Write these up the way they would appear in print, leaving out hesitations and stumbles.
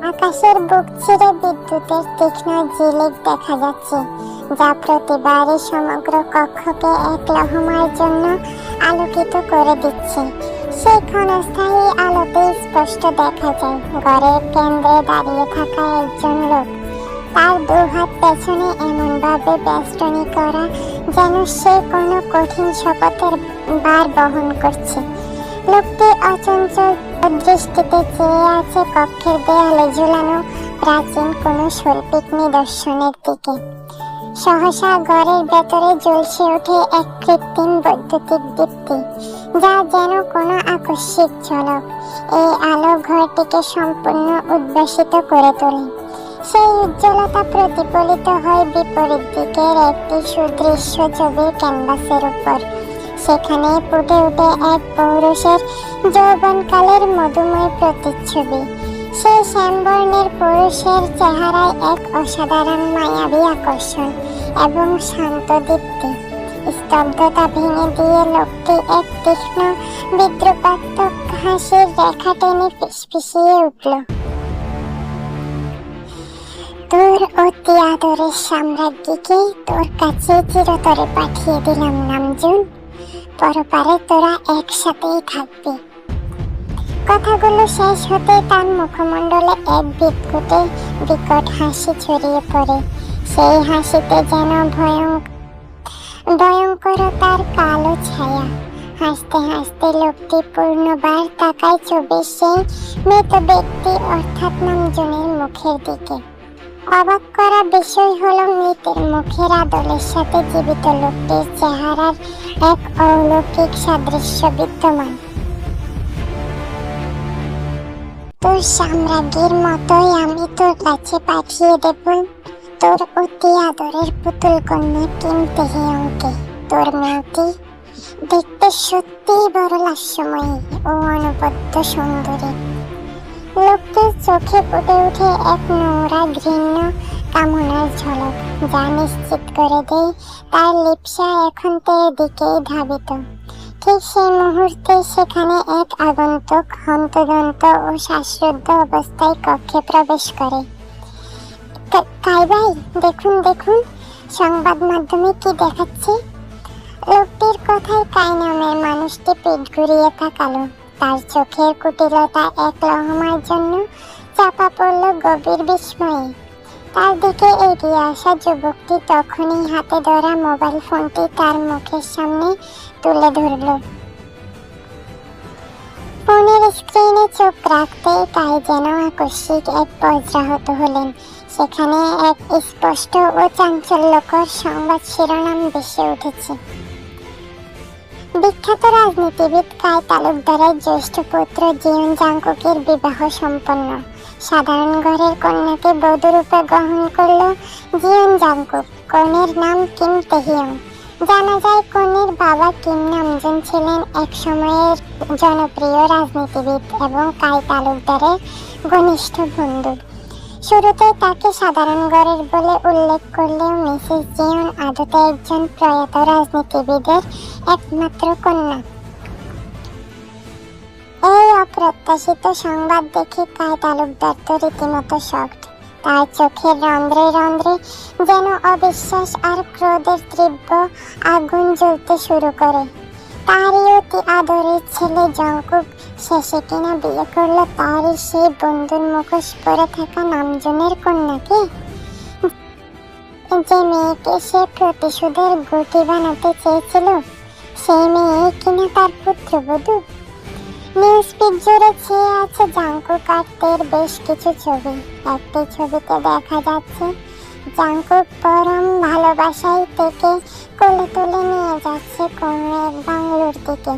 আকাশের বুক চিরে বিদ্যুতের তীক্ষ্ণ ঝিলিক দেখা যাচ্ছে, যা প্রতিবারই সমগ্র কক্ষকে এক লহমার জন্য আলোকিত করে দিচ্ছে। সেই ক্ষণস্থায়ী আলোতে স্পষ্ট দেখা যায় ঘরের কেন্দ্রে দাঁড়িয়ে থাকা একজন লোক। তার দুহাত পেছনে এমনভাবে বেষ্টনী করা, যেন সে কোনো কঠিন শপথের ভার বহন করছে। লোকটি অচঞ্চল দৃষ্টিতে চেয়ে আছে কক্ষের দেয়ালে ঝুলানো প্রাচীন কোনো শৈল্পিক নিদর্শনের দিকে। সহসা ঘরের ভেতরে জ্বলছে ওঠে এক কৃত্রিম বৈদ্যুতিক দীপ্তি, যা যেন কোনো আকস্মিক ঝলক। এই আলো ঘরটিকে সম্পূর্ণ উদ্ভাসিত করে তোলে। সেই উজ্জ্বলতা প্রতিফলিত হয় বিপরীত দিকের একটি সুদৃশ্য ছবির ক্যানভাসের উপর। সেখানে ফুটে ওঠে এক পৌরুষের যৌবনকালের মধুময় প্রতিচ্ছবি। সেই শ্যামবর্ণের পুরুষের চেহারায় এক অসাধারণ মায়াবী আকর্ষণ এবং শান্ত দীপ্তি। স্তব্ধতা ভেঙে দিয়ে লোকটি এক তীক্ষ্ণ বিদ্রুপাত্মক হাসির রেখা টেনে ফিসফিসিয়ে উঠল। তোর অতি আদরের সাম্রাজ্ঞীকে তোর কাছে চিরতরে পাঠিয়ে দিলাম নামজুন। পরপারে তোরা একসাথেই থাকবি। কথাগুলো শেষ হতেই তার মুখমণ্ডলে এক বিকট হাসি ছড়িয়ে পড়ে। সেই হাসিতে যেন ভয়ঙ্করতার কালো ছায়া। হাসতে হাসতে লোকটি পূর্ণবার তাকায় ছবির সেই মৃত ব্যক্তি অর্থাৎ নামজুনের মুখের দিকে। অবাক করা বিষয় হলো মৃতের মুখের আদলের সাথে জীবিত লোকটির চেহারার এক অলৌকিক সাদৃশ্য বিদ্যমান। তোর সাম্রাজ্ঞীর মতোই আমি তোর কাছে পাঠিয়ে দেব তোর অতি আদরের পুতুল কন্যা কিম তেহিয়ংকে। তোর মেয়েটি দেখতে সত্যিই বড় লাস্যময়ী ও অনবদ্য সুন্দরী। লোকটির চোখে ফুটে ওঠে এক নোংরা ঘৃণ্য কামনার ঝলক, যা নিশ্চিত করে দেয় তার লিপ্সা এখন তের দিকেই ধাবিত। ঠিক সেই মুহূর্তে সেখানে এক আগন্তুক হন্তদন্ত ও শ্বাসরুদ্ধ অবস্থায় কক্ষে প্রবেশ করে। কাই ভাই, দেখুন দেখুন, সংবাদ মাধ্যমে কি দেখাচ্ছে। লোকটির কথায় কাই নামের মানুষটি পিঠ ঘুরিয়ে তাকালো। তার চোখের কুটিলতা এক লহমার জন্য চাপা পড়ল গভীর বিস্ময়ে। তার দিকে এগিয়ে আসা যুবকটি তখনই হাতে ধরা মোবাইল ফোনটি তার মুখের সামনে তুলে ধরল। ফোনের স্ক্রিনে চোখ রাখতেই কাই যেন আকস্মিক এক বজ্রাহত হলেন। সেখানে এক স্পষ্ট ও চাঞ্চল্যকর সংবাদ শিরোনাম ভেসে উঠেছে। বিখ্যাত রাজনীতিবিদ কাই তালুকদারের জ্যেষ্ঠ পুত্র জিয়ন জাংকুকের বিবাহ সম্পন্ন। সাধারণ ঘরের কন্যাকে বধূরূপে গ্রহণ করল জিয়ন জাংকুক। কনের নাম কিম তেহিয়ং। জানা যায় কনের বাবা কিম নামজুন ছিলেন এক সময়ের জনপ্রিয় রাজনীতিবিদ এবং কাই তালুকদারের ঘনিষ্ঠ বন্ধু। শুরুতে তাকে সাধারণ ঘরের বলে উল্লেখ করলেও মিসেস জিয়ন আদতে একজন প্রয়াত রাজনীতিবিদের একমাত্র কন্যা। এই অপ্রত্যাশিত সংবাদ দেখে কাই তালুকদার তো রীতিমতো শকড। তার চোখের রন্ধ্রে রন্ধ্রে যেন অবিশ্বাস আর ক্রোধের তীব্র আগুন জ্বলতে শুরু করে। তারই অতি আদরের ছেলে জংকুক শেষে কিনা বিয়ে করলো তারই সেই বন্ধুর মুখোশ পরে থাকা নামজুনের কন্যাকে, যে মেয়েকে সে প্রতিশোধের গুটি বানাতে চেয়েছিল। সেই মেয়ে কিনা তার পুত্রবধূ। নিউজফিড জুড়ে ছেয়ে আছে জাংকুক আর তের বেশ কিছু ছবি। একটি ছবিতে দেখা যাচ্ছে জাংকুক পরম ভালোবাসায় তেকে কোলে তুলে নিয়ে যাচ্ছে কোনো এক বাংলোর দিকে।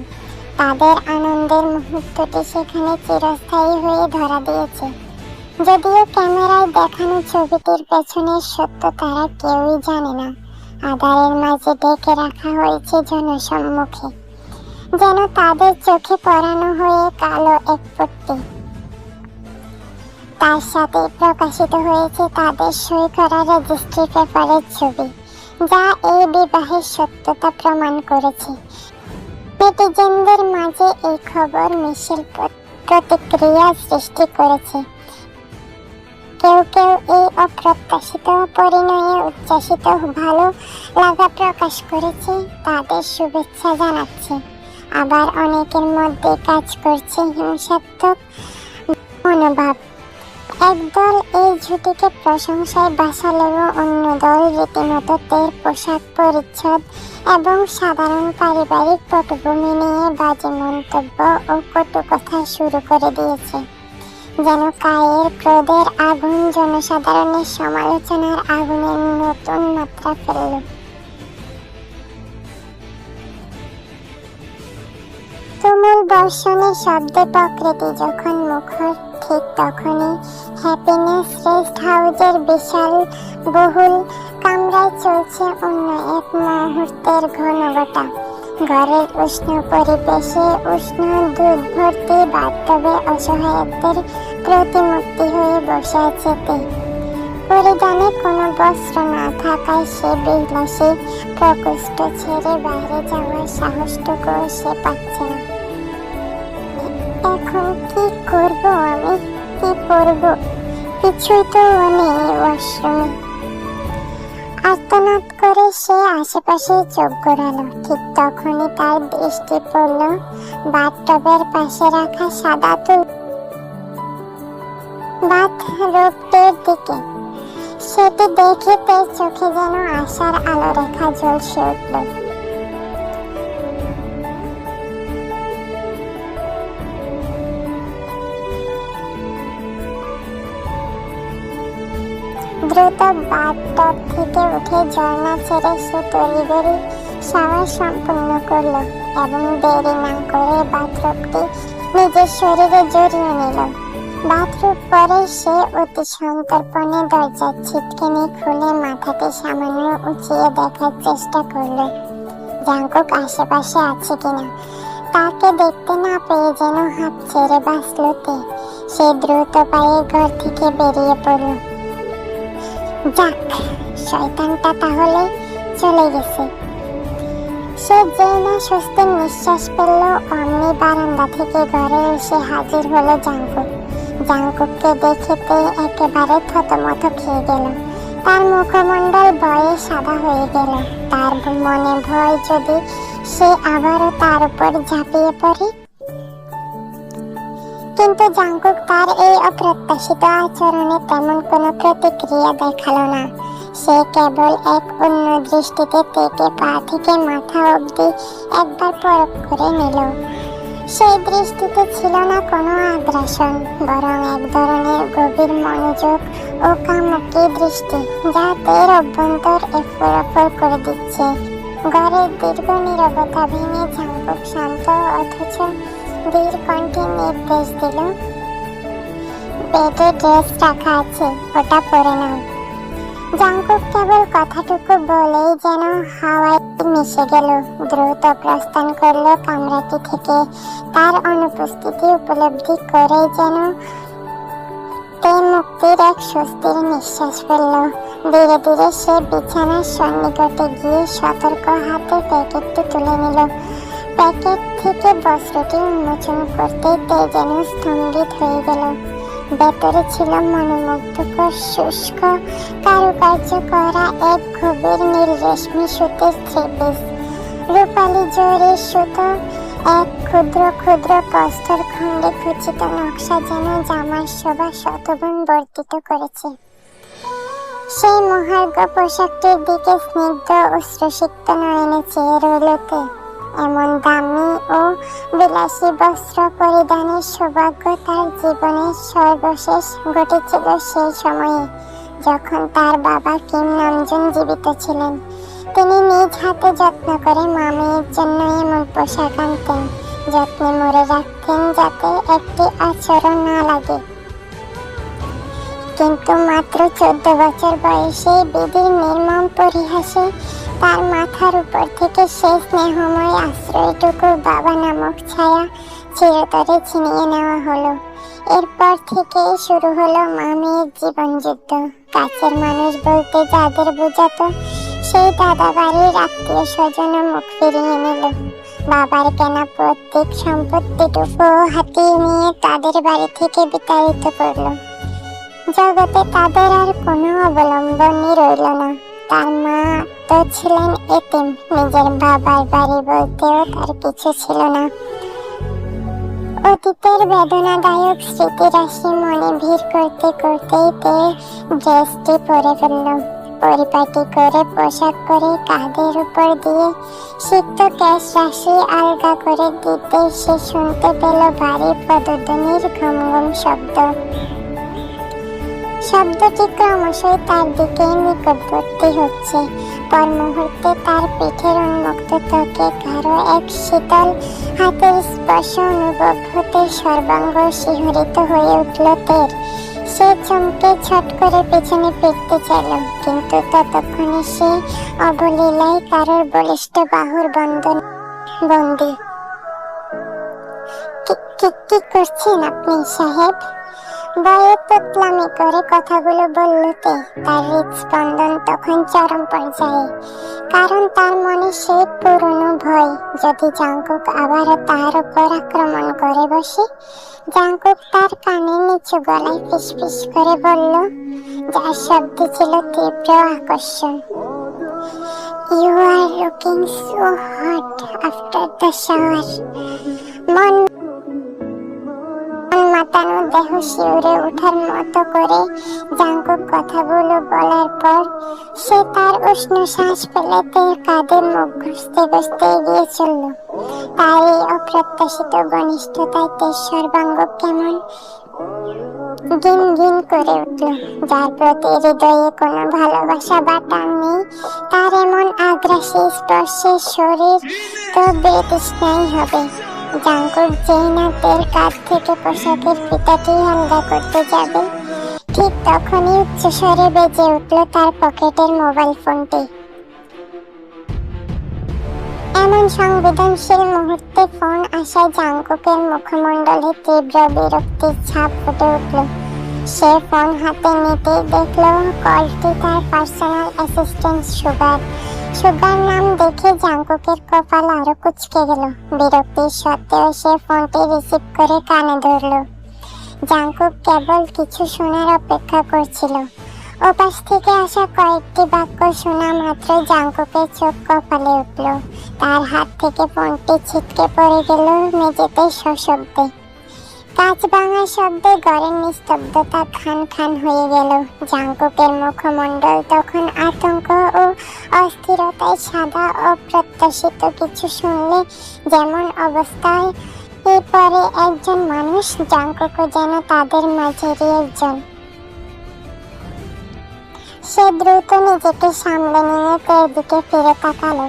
তাদের আনন্দের মুহূর্তটি সেখানে চিরস্থায়ী হয়ে ধরা দিয়েছে। যদিও ক্যামেরায় দেখানো ছবিটির পেছনের সত্য তারা কেউই জানে না। আধারের মাঝে ঢেকে রাখা হয়েছে জনসম্মুখে, যেন তাদের চোখে পড়ানো হয়ে কালো এক পট্টি। তার সাথে প্রকাশিত হয়েছে তাদের সই করা রেজিস্ট্রি পেপারের ছবি, যা এই বিবাহের সত্যতা প্রমাণ করেছে। নেটিজেনদের মাঝে এই খবর মিশেল প্রতিক্রিয়া সৃষ্টি করেছে। কেউ কেউ এই অপ্রত্যাশিত পরিণয়ে উচ্ছ্বসিত ভালো লাগা প্রকাশ করেছে, তাদের শুভেচ্ছা জানাচ্ছে। আবার অনেকের মধ্যে কাজ করছে হিংসাত্মক মনোভাব। একদল এই জুটিকে প্রশংসায় ভাসালেও অন্য দল রীতিমতো তের পোশাক পরিচ্ছদ এবং সাধারণ পারিবারিক পটভূমি নিয়ে বাজে মন্তব্য ও কটু কথা শুরু করে দিয়েছে। যেন কায়ের ক্রোধের আগুন জনসাধারণের সমালোচনার আগুনের নতুন মাত্রা ফেলল। তুমুল বর্ষণের শব্দে প্রকৃতি যখন মুখর, ঠিক তখনই হ্যাপিনেস রেস্ট হাউজের বিশাল বহুল কামরায় চলছে অন্য এক মুহূর্তের ঘনঘটা। ঘরের উষ্ণ পরিবেশে উষ্ণ দুধ ভর্তি বাথটবে অসহায়ত্বের প্রতিমূর্তি হয়ে বসে আছে তে। পরিধানে কোনো বস্ত্র না থাকায় সে বিলাসী প্রকোষ্ঠ ছেড়ে বাইরে যাওয়ার সাহসটুকু সে পাচ্ছে না। এখন কি করব আমি, কি করব? কিছুই তো নেই ওয়াশরুমে। আর্তনাদ করে সে আশেপাশে চোখ ঘোরালো। ঠিক তখনই তার দৃষ্টি পড়ল বাথটবের পাশে রাখা সাদা বাথরোবটির দিকে। সেটি দেখে তার চোখে যেন আশার আলো রেখা ঝলসে উঠল। দ্রুত বাথটব থেকে উঠে ঝর্ণা ছেড়ে সে তড়িঘড়ি শাওয়ার সম্পূর্ণ করল এবং দেরি না করে বাথরুমটি নিজের শরীরে জড়িয়ে নিল। বাথরুম পরে সে অতি সন্তর্পণে দরজার ছিটকিনি খুলে মাথাটি সামান্য উঁচিয়ে দেখার চেষ্টা করল জাঙ্কুক আশেপাশে আছে কিনা। তাকে দেখতে না পেয়ে যেন হাত ছেড়ে বাঁচল তে। সে দ্রুত পায়ে ঘর থেকে বেরিয়ে পড়ল। যাক, শয়তানটা তাহলে চলে গেছে। সে যেই না স্বস্তির নিঃশ্বাস ফেলল, অমনি বারান্দা থেকে ঘরে এসে হাজির হলো জাঙ্কুক। জাঙ্কুককে দেখে তে একেবারে থতমত খেয়ে গেল। তার মুখমণ্ডল ভয়ে সাদা হয়ে গেল। তার মনে ভয় যদি সে আবারও তার উপর ঝাঁপিয়ে পড়ে। কিন্তু জাঙ্কুক তার এই অপ্রত্যাশিত আচরণে তেমন কোনো প্রতিক্রিয়া দেখালো না। সে কেবল এক অন্য দৃষ্টিতে তেকে পা থেকে মাথা অবধি একবার পরখ করে নিল। সেই দৃষ্টিতে ছিল না কোনো আগ্রাসন, বরং এক ধরনের গভীর মনোযোগ ও কামুকি দৃষ্টি, যা তের অভ্যন্তর এফোড় করে দিচ্ছে। ঘরের দীর্ঘ নীরবতা ভেঙে জাঙ্কুক শান্ত অথচ ধীর কণ্ঠে নির্দেশ দিল, বেডে ড্রেস রাখা আছে, ওটা পরে নাও। জাঙ্কুক কেবল কথাটুকু বলেই যেন হাওয়ায় মিশে গেল। দ্রুত প্রস্থান করল কামরাটি থেকে। তার অনুপস্থিতি উপলব্ধি করে যেন তে মুক্তির এক স্বস্তির নিঃশ্বাস ফেলল। ধীরে ধীরে সে বিছানার সন্নিকটে গিয়ে সতর্ক হাতে প্যাকেটটি তুলে নিল। প্যাকেট থেকে বস্ত্রটি উন্মোচন করতে তে যেন স্তম্ভিত হয়ে গেল। ভেতরে ছিল মনোমুগ্ধকর শুষ্ক কারুকার্য করা এক গভীর নীল রেশমি সুতির থ্রি পিস। রূপালী জরির সুতো এক ক্ষুদ্র ক্ষুদ্র প্রস্তর খণ্ডে খচিত নকশা যেন জামার শোভা শতগুণ বর্ধিত করেছে। সেই মহার্ঘ পোশাকটির দিকে স্নিগ্ধ অশ্রুসিক্ত নয়নে চেয়ে রইল তে। এমন দামি ও বিলাসী বস্ত্র পরিধানের সৌভাগ্য তার জীবনের সর্বশেষ ঘটেছিল সেই সময়ে, যখন তার বাবা কিম নামজুন জীবিত ছিলেন। তিনি নিজ হাতে যত্ন করে মামির জন্য এমন পোশাক আনতেন, যত্নে মুড়ে রাখতেন যাতে একটি আঁচড়ও না লাগে। কিন্তু মাত্র 14 বছর বয়সে বিধির নির্মম পরিহাসে তার মাথার উপর থেকে সেই স্নেহময় আশ্রয়টুকু বাবা নামক ছায়া চিরতরে ছিনিয়ে নেওয়া হলো। এরপর থেকেই শুরু হলো মামির জীবন যুদ্ধ। কাছের মানুষ বলতে যাদের বোঝাতো, সেই দাদা বাড়ির আত্মীয় স্বজন মুখ ফিরিয়ে নিল। বাবার কেনা প্রত্যেক সম্পত্তিটুকু হাতিয়ে নিয়ে তাদের বাড়ি থেকে বিতাড়িত করলো। জগতে তাদের আর কোনো অবলম্বনই রইল না। তার মা তো ছিলেন এতিম, নিজের বাবার বাড়ি বলতেও তার কিছু ছিল না। অতীতের বেদনাদায়ক স্মৃতিরাশি মনে ভিড় করতে করতেই তে ড্রেসটি পরে ফেলল। পরিপাটি করে পোশাক করে কাঁধের উপর দিয়ে সিক্ত ক্যাশ রাশি আলগা করে দিতে সে শুনতে পেল ভারী পদধ্বনির ঘম ঘম শব্দ। শব্দটি ক্রমশই তার দিকে নিকটবর্তী হচ্ছে। পর মুহূর্তে তার পিঠের উন্মুক্ত ত্বকে কারো এক শীতল হাতের স্পর্শ অনুভব হতে সর্বাঙ্গ শিহরিত হয়ে উঠল তের। সে চমকে ছট করে পেছনে ফিরতে চাইল, কিন্তু ততক্ষণে সে অবলীলায় কারোর বলিষ্ঠ বাহুর বন্দী। কি করছেন আপনি সাহেব? বয়ে তোতলামি করে কথাগুলো বললতে তার হৃদস্পন্দন তখন চরম পর্যায়ে। কারণ তার মনে সেই পুরনো ভয়, যদি জাঙ্কুক আবারও তার উপর আক্রমণ করে বসে। জাঙ্কুক তার কানে নিচু গলায় ফিসফিস করে বলল, যার শব্দ ছিল তীব্র আকর্ষণ, you are looking so hot after the shower. মন মাতানো দেহ শিউরে ওঠার মতো করে জাঙ্কুক কথাগুলো বলার পর সে তার উষ্ণ শ্বাস ফেলে তের কাঁধে মুখ ঘষতে ঘষতে এগিয়ে চলল। তার এই অপ্রত্যাশিত ঘনিষ্ঠতায় তের সর্বাঙ্গ কেমন গিন গিন করে উঠল। যার প্রতি হৃদয়ে কোনো ভালোবাসা বা টান নেই, তার এমন আগ্রাসী স্পর্শে শরীর তো বেতৃষ্ণাই হবে। জাঙ্কুক যেই না তের কাঁধ থেকে পোশাকের ফিতাটি আলগা করতে যাবে, ঠিক তখনই উচ্চস্বরে বেজে উঠল তার পকেটের মোবাইল ফোনটি। এমন সংবেদনশীল মুহূর্তে ফোন আসায় জাঙ্কুকের মুখমণ্ডলে তীব্র বিরক্তির ছাপ ফুটে উঠল। সে ফোন হাতে নিতেই দেখল কলটি তার পার্সোনাল অ্যাসিস্ট্যান্ট সুগার নাম দেখে জাঙ্কুকের কপাল আরো কুঁচকে গেল। বিরক্তির সত্ত্বেও সে ফোনটি রিসিভ করে কানে ধরল। জাঙ্কুক কেবল কিছু শোনার অপেক্ষা করছিল। ওপাশ থেকে আসা কয়েকটি বাক্য শোনা মাত্র জাঙ্কুকের চোখ কপালে উঠল। তার হাত থেকে ফোনটি ছিটকে পড়ে গেল মেঝেতে সশব্দে। কাঁচ ভাঙার শব্দে ঘরের নিস্তব্ধতা খান খান হয়ে গেল। জাঙ্কুকের মুখমণ্ডল তখন আতঙ্ক ও অস্থিরতায় সাদা। অপ্রত্যাশিত কিছু শুনলে যেমন অবস্থায় পরে একজন মানুষ, জাঙ্কুকও যেন তাদের মাঝেরই একজন। সে দ্রুত নিজেকে সামলে নিয়ে তের দিকে ফিরে তাকালো,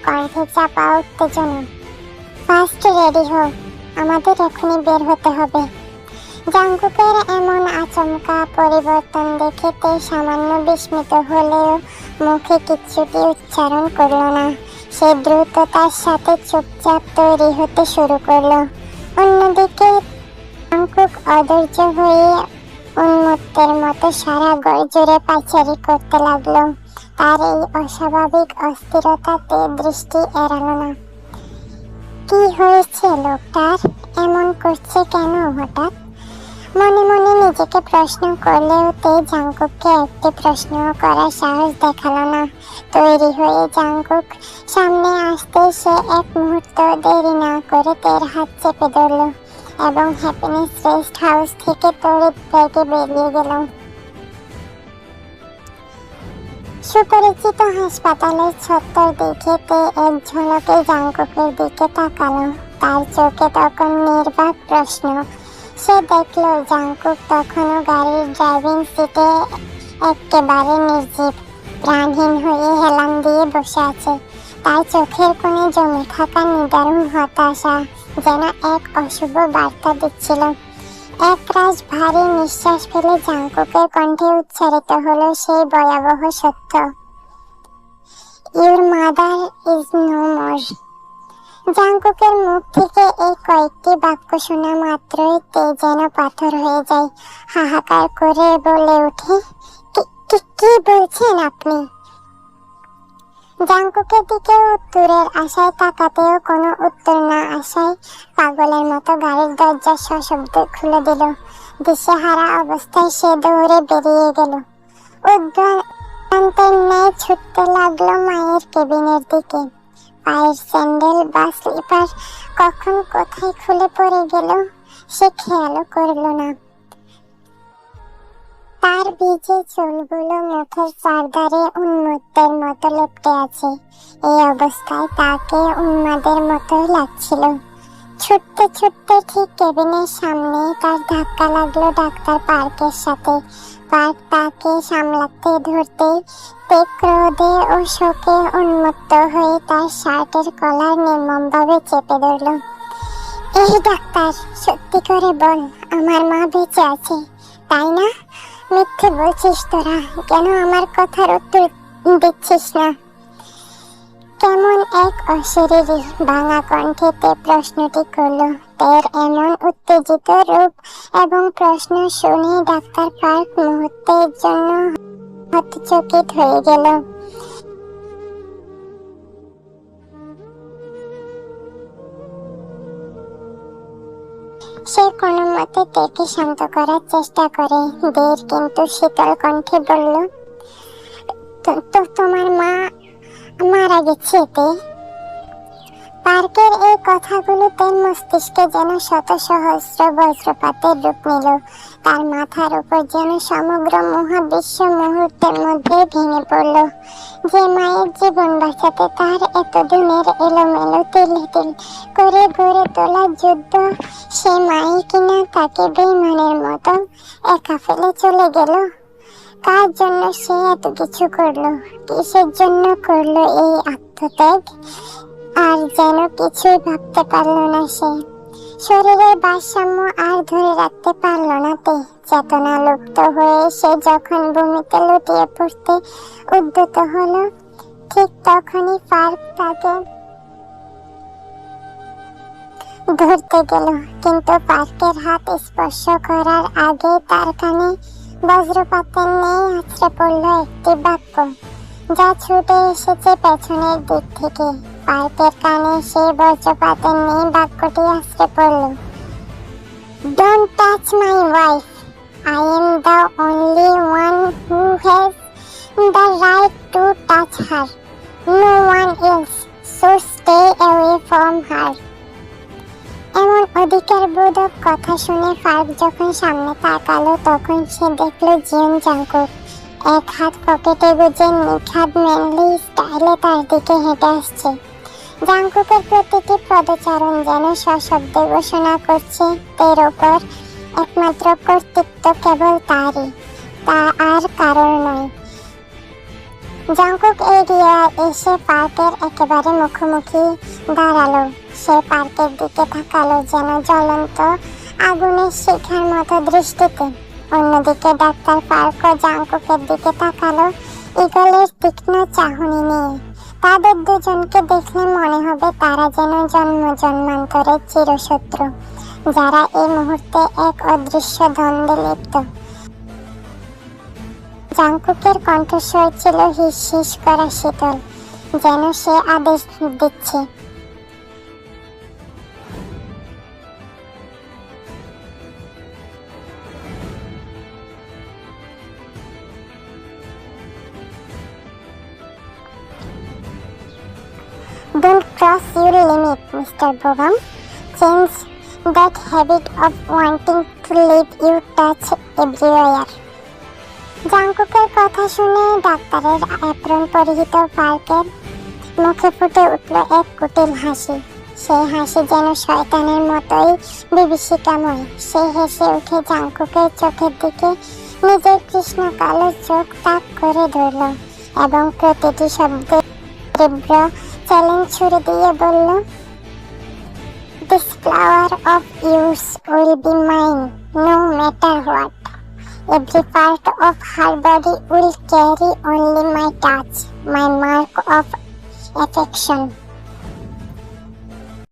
কণ্ঠে চাপা উত্তেজনা। ফার্স্ট রেডি হও, আমাদের এখনই বের হতে হবে। জাঙ্কুকের এমন আচমকা পরিবর্তন দেখে তে সামান্য বিস্মিত হলেও মুখে কিচ্ছুটি উচ্চারণ করল না। সে দ্রুততার সাথে চুপচাপ তৈরি হতে শুরু করলো। অন্যদিকে জাঙ্কুক অধৈর্য হয়ে উন্মত্তের মতো সারা ঘর জুড়ে পায়চারি করতে লাগলো। তার এই অস্বাভাবিক অস্থিরতাতে দৃষ্টি এড়ালো না। কি হয়েছে লোকটার? এমন করছে কেন হঠাৎ? মনে মনে নিজেকে প্রশ্ন করলেও তে জাঙ্কুককে একটি প্রশ্নও করার সাহস দেখালো না। তৈরি হয়ে জাঙ্কুক সামনে আসতে সে এক মুহূর্ত দেরি না করে তের হাত চেপে ধরল এবং হ্যাপিনেস রেস্ট হাউস থেকে তড়িৎ বেগে বেরিয়ে গেল। সুপরিচিত হাসপাতালের চত্বর দেখে তে এক ঝলকে জাঙ্কুকের দিকে তাকালো। তার চোখে তখন নির্বাক প্রশ্ন। সে দেখল জাঙ্কুক তখনও গাড়ির ড্রাইভিং সিটে একেবারে নির্জীব, প্রাণহীন হয়ে হেলান দিয়ে বসে আছে। তার চোখের কোণে জমে থাকা নিদারুণ হতাশা যেন এক অশুভ বার্তা দিচ্ছিল। একরাশ ভারী নিঃশ্বাস ফেলে জাঙ্কুকের কণ্ঠে উচ্চারিত হলো সেই ভয়াবহ সত্য, your mother is no more. জাঙ্কুকের মুখ থেকে এই কয়েকটি বাক্য শোনা মাত্রই তে যেন পাথর হয়ে যায়। হাহাকার করে বলে ওঠে, কি বলছেন আপনি? জাঙ্কুকের দিকে উত্তরের আশায় তাকাতেও কোনো উত্তর না আসায় পাগলের মতো গাড়ির দরজা সশব্দে খুলে দিল। দিশেহারা অবস্থায় সে দৌড়ে বেরিয়ে গেল। উদ্ভ্রান্তের ন্যায় ছুটতে লাগলো মায়ের কেবিনের দিকে। পায়ের স্যান্ডেল বা স্লিপার কখন কোথায় খুলে পড়ে গেল সে খেয়ালও করল না। তার ভিজে চুলগুলো মুখের চারধারে উন্মত্তের মতো লেপ্টে আছে। এই অবস্থায় তাকে উন্মাদের মতোই লাগছিল। ছুটতে ছুটতে ঠিক কেবিনের সামনে তার ধাক্কা লাগলো ডাক্তার পার্কের সাথে। পার্ক তাকে সামলাতে ধরতেই তে ক্রোধে ও শোকে উন্মত্ত হয়ে তার শার্টের কলার নির্মমভাবে চেপে ধরল। এই ডাক্তার, সত্যি করে বল, আমার মা বেঁচে আছে, তাই না? মিথ্যে বলছিস তোরা, কেন আমার কথার উত্তর দিচ্ছিস না? কেমন এক অশরীরী ভাঙা কণ্ঠেতে প্রশ্নটি করল। তের এমন উত্তেজিত রূপ এবং প্রশ্ন শুনে ডাক্তার পার্ক মুহূর্তের জন্য হতচকিত হয়ে গেল। সে কোনো মতে তেকে শান্ত করার চেষ্টা করে। দের কিন্তু শীতল কণ্ঠে বলল, তো তোমার মা মারা গেছে তে? পার্কের এই কথাগুলো তার মস্তিষ্কে যেন শত সহস্র বজ্রপাতের রূপ নিল। তার মাথার উপর যেন সমগ্র মহাবিশ্ব মুহূর্তের মধ্যে ভেঙে পড়ল। যে মায়ের জীবন বাঁচাতে তার এতদিনের এলোমেলো তিল করে গড়ে তোলা যুদ্ধ, সে মাই কিনা তাকে বেঈমানের মতো একা ফেলে চলে গেল। কার জন্য সে এত কিছু করলো? কিসের জন্য করলো এই আত্মত্যাগ? আর যেন কিছুই ভাবতে পারল না সে। শরীরের ভারসাম্য আর ধরে রাখতে পারল না তে। চেতনা লুপ্ত হয়ে সে যখন ভূমিতে লুটিয়ে পড়তে উদ্যত হলো, ঠিক তখনই পার্ক তাকে ধরতে গেল। কিন্তু পার্কের হাত স্পর্শ করার আগে তার কানে বজ্রপাতের ন্যায় আছড়ে পড়ল একটি বাক্য, যা ছুটে এসেছে পেছনের দিক থেকে। পার্কের কানে সেই বজ্রপাতের ন্যায় বাক্যটি আছড়ে পড়ল, don't touch my wife, I am the only one who has the right to touch her, no one else, so stay away from her. এমন অধিকার বোধক কথা শুনে পার্ক যখন সামনে তাকালো, তখন সে দেখলো জিয়ন জাংকুক এক হাত পকেটে গুজে নিখাদ ম্যানলি স্টাইলে তার দিকে হেঁটে আসছে। জাংকুকের প্রতিটি পদচারণ যেন সশব্দে ঘোষণা করছে এর ওপর একমাত্র কর্তৃত্ব কেবল তারই, তা আর কারোর নয়। জাংকুক এগিয়ে এসে পার্কের একেবারে মুখোমুখি দাঁড়ালো। সে পার্কের দিকে তাকালো যেন জ্বলন্ত আগুনের শিখার মতো দৃষ্টিতে। অন্যদিকে ডাক্তার পার্কও জাংকুকের দিকে তাকালো ঈগলের তীক্ষ্ণ চাহনি নিয়ে। তাদের দুজনকে দেখলে মনে হবে তারা যেন জন্ম জন্মান্তরের চিরশত্রু, যারা এই মুহূর্তে এক অদৃশ্য দ্বন্দ্বে লিপ্ত। জাংকুকের কণ্ঠস্বর ছিল হিস হিস করা শীতল, যেন সে আদেশ দিচ্ছে। Don't cross your limit, Mr. Bogum. Change that habit of wanting to let you touch everywhere. জাংকুকের কথা শুনে ডাক্তারের অ্যাপ্রন পরিহিত পার্কের মুখে ফুটে উঠল এক কুটিল হাসি। সেই হাসি যেন শয়তানের মতোই বিভীষিকাময়। সে হেসে উঠে জাংকুকের চোখের দিকে নিজের কৃষ্ণ কালো চোখ তাক করে ধরল এবং প্রতিটি শব্দে তীব্র চ্যালেঞ্জ ছুড়ে দিয়ে বলল, This flower of yours will be mine, no matter what. Every part of her body will carry only my touch, my mark of affection.